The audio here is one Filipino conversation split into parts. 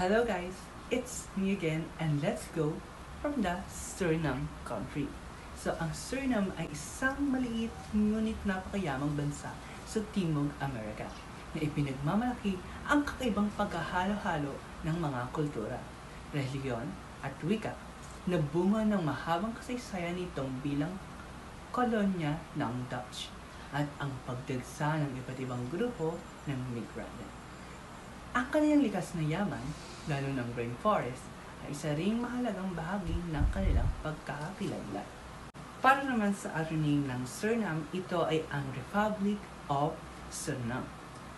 Hello guys, it's me again and let's go from the Suriname country. So ang Suriname ay isang maliit ngunit napakayamang bansa sa Timog Amerika na ipinagmamalaki ang kakaibang pagkahalo-halo ng mga kultura, relihiyon at wika na bunga ng mahabang kasaysayan nitong bilang kolonya ng Dutch at ang pagdagsa ng iba't ibang grupo ng migrante. Ang kanilang likas na yaman, lalo ng rainforest, ay isa ring mahalagang bahagi ng kanilang pagkakakilanlan. Para naman sa acronym ng Suriname, ito ay ang Republic of Suriname.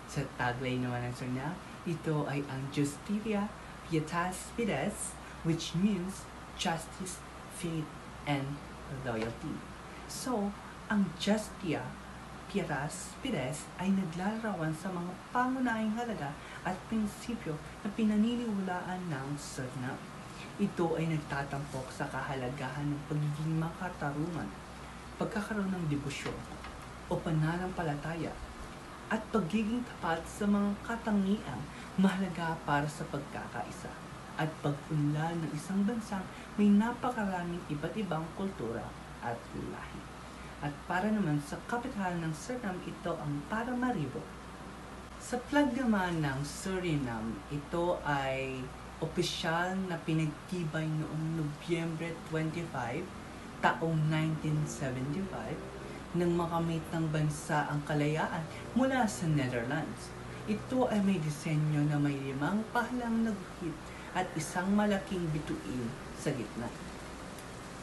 Sa tagline naman ng Suriname, ito ay ang Justitia Pietas Fides, which means justice, faith, and loyalty. So, ang Justia Pietas Fides ay naglalarawan sa mga pangunahing halaga at prinsipyo na pinaniniwalaan ng Suriname. Ito ay nagtatampok sa kahalagahan ng pagiging makatarungan, pagkakaroon ng debosyon o pananampalataya, at pagiging tapat sa mga katangiang mahalaga para sa pagkakaisa at pag-unlad ng isang bansang may napakaraming iba't ibang kultura at lahi. At para naman sa kapital ng Suriname, ito ang Paramaribo. Sa flag naman ng Suriname, ito ay opisyal na pinagtibay noong Nobyembre 25, taong 1975, nang makamit ng bansa ang kalayaan mula sa Netherlands. Ito ay may disenyo na may 5 pahalang na guhit at isang malaking bituin sa gitna.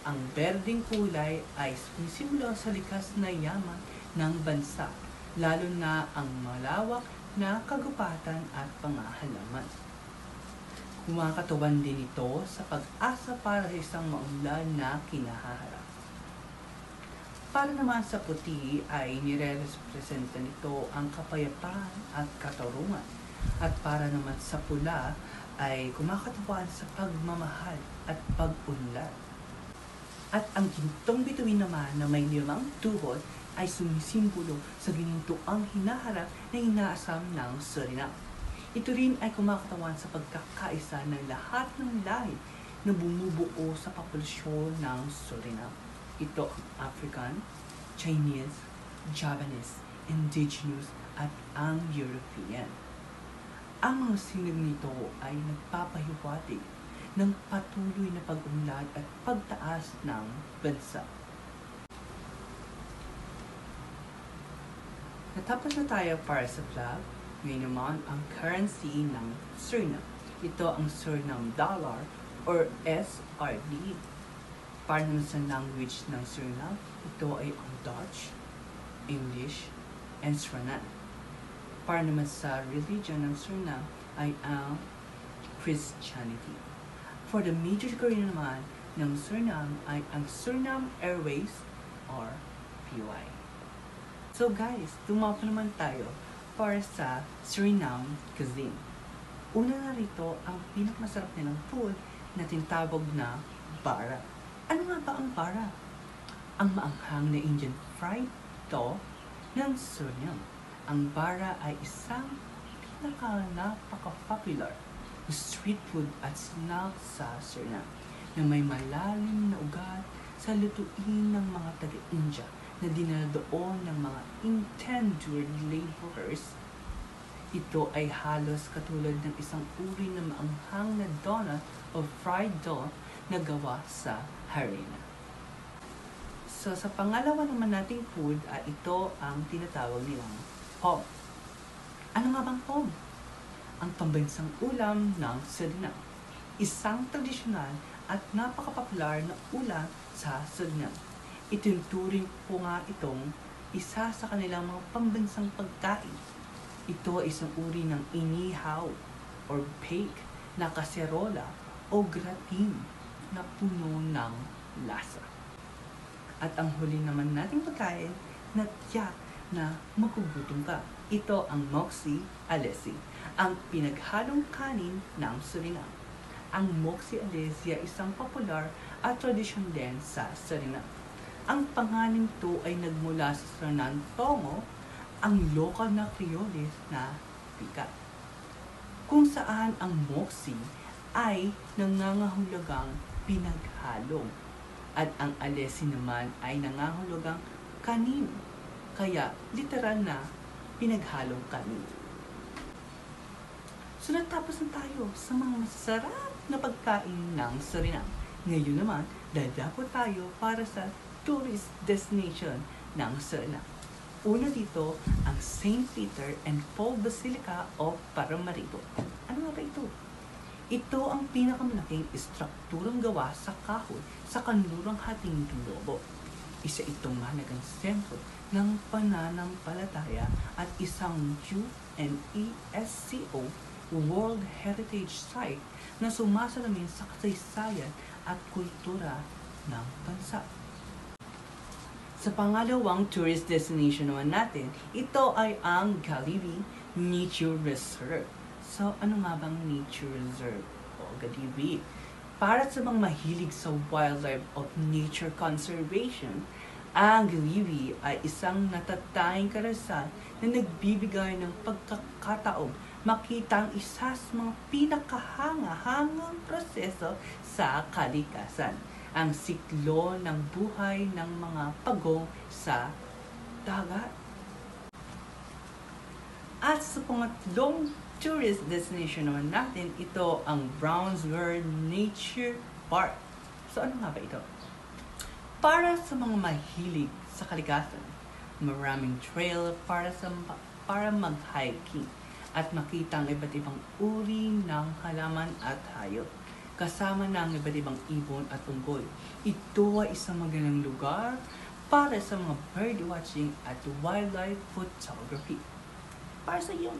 Ang berdeng kulay ay sumisimbolo sa likas na yaman ng bansa, lalo na ang malawak na kagubatan at pangahalaman. Kumakatawan din ito sa pag-asa para sa isang maunlad na kinahaharap. Para naman sa puti ay nire-representa nito ang kapayapaan at katarungan. At para naman sa pula ay kumakatawan sa pagmamahal at pag-unlad. At ang gintong bituin naman na may 5 tuhod ay sumisimbolo sa ginintuang hinaharap na inaasam ng Suriname. Ito rin ay kumakatawan sa pagkakaisa ng lahat ng lahi na bumubuo sa populasyon ng Suriname. Ito ang African, Chinese, Japanese, Indigenous at ang European. Ang mga sinag nito ay nagpapahiwatig ng patuloy na pag-unlad at pagtaas ng bansa. Natapos na tayo para sa flag. Ngayon naman ang currency ng Suriname. Ito ang Suriname Dollar or SRD. Para naman sa language ng Suriname, ito ay ang Dutch, English, and Suriname. Para naman sa religion ng Suriname ay ang Christianity. For the major currency naman ng Suriname ay ang Suriname Airways or PY. So guys, tumapo naman tayo para sa Suriname cuisine. Una na rito ang pinakamasarap nilang food na tinatawag na bara. Ano nga ba ang bara? Ang maanghang na Indian fried dough ng Suriname. Ang bara ay isang napaka-popular street food at snack sa Suriname na may malalim na ugat sa lutuin ng mga taga-India na dinala doon ng mga intended laborers. Ito ay halos katulad ng isang uri ng maanghang na donut o fried dough na gawa sa harina. So sa pangalawa naman nating food ay ito ang tinatawag nilang pom. Ano nga bang pom? Ang pambansang ulam ng Suriname. Isang tradisyonal at napakapopular na ulam sa Suriname. Itinuturing po nga itong isa sa kanilang mga pambansang pagkain. Ito ay isang uri ng inihaw or bake na kaserola o gratin na puno ng lasa. At ang huli naman nating pagkain na tiyak na magugutom ka. Ito ang Moxie Alesi, ang pinaghalong kanin ng Suriname. Ang Moxie Alesi ay isang popular at tradisyon din sa Suriname. Ang pangalan nito ay nagmula sa Suriname Tongo, ang lokal na Krioles na pika. kung saan ang moxie ay nangangahulugang pinaghalong at ang alesi naman ay nangangahulugang kanin. Kaya literal na pinaghalong kanin. So natapos na tayo sa mga masarap na pagkain ng Suriname. Ngayon naman, dadapo tayo para sa tourist destination ng Suriname. Una dito, ang St. Peter and Paul Basilica of Paramaribo. Ano nga ba ito? Ito ang pinakamalaking istrukturang gawa sa kahoy sa kanlurang hating globo. Isa itong mahalagang sentro ng pananampalataya at isang UNESCO World Heritage Site na sumasalamin sa kasaysayan at kultura ng bansa. Sa pangalawang tourist destination naman natin, ito ay ang Galibi Nature Reserve. So, ano nga bang Nature Reserve o Galibi? Para sa mga mahilig sa wildlife of nature conservation, ang Galibi ay isang natatanging karasan na nagbibigay ng pagkakataong makita ang isa sa mga pinakahanga-hangang proseso sa kalikasan, ang siklo ng buhay ng mga pagong sa dagat. At sa pangatlong tourist destination naman natin, ito ang Brownsburg Nature Park. So ano nga ba ito? Para sa mga mahilig sa kalikasan, maraming trail para mag-hiking at makita ang iba't ibang uri ng halaman at hayop, kasama ng iba't ibang ibon at unggoy. Ito ay isang magandang lugar para sa mga bird watching at wildlife photography. Para sa iyo.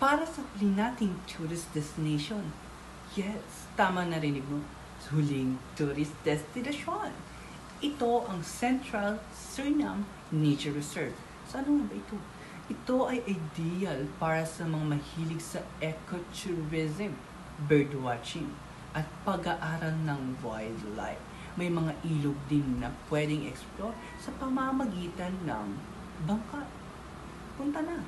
Para sa huli nating tourist destination. Yes, tama narinig mo. Huling tourist destination. Ito ang Central Suriname Nature Reserve. So ano nga ba ito? Ito ay ideal para sa mga mahilig sa ecotourism, birdwatching, at pag-aaral ng wildlife. May mga ilog din na pwedeng explore sa pamamagitan ng bangka. Punta na!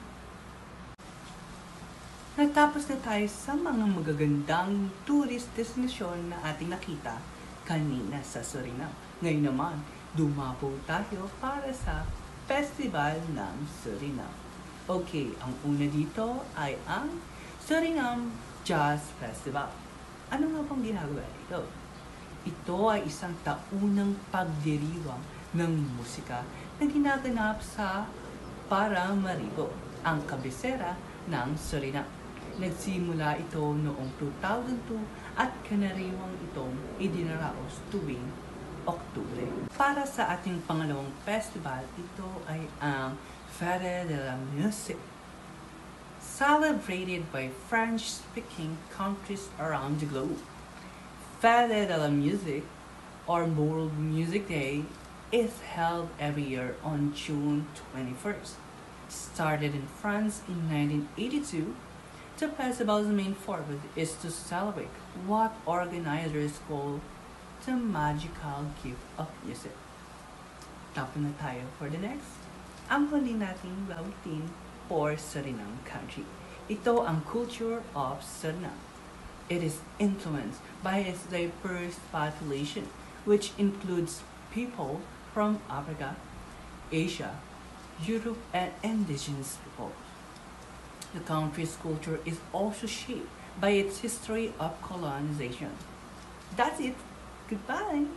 Natapos na tayo sa mga magagandang tourist destination na ating nakita kanina sa Suriname. Ngayon naman, dumapo tayo para sa Festival ng Suriname. Okay, ang una dito ay ang Suriname Jazz Festival. Ano nga bang ginagawa ito? Ito ay isang taunang pagdiriwang ng musika na ginaganap sa Paramaribo, ang kabisera ng Suriname. Nagsimula ito noong 2002 at kanariwang itong idinaraos tuwing Oktubre. Para sa ating pangalawang festival, ito ay ang Fête de la Musique, celebrated by French-speaking countries around the globe. Fête de la Musique, or World Music Day, is held every year on June 21st. Started in France in 1982, the festival's main purpose is to celebrate what organizers call the magical gift of music. Tapos na tayo for the next. Ang huli nating bawitin for Suriname country. Ito ang culture of Suriname. It is influenced by its diverse population, which includes people from Africa, Asia, Europe, and indigenous people. The country's culture is also shaped by its history of colonization. That's it. Goodbye.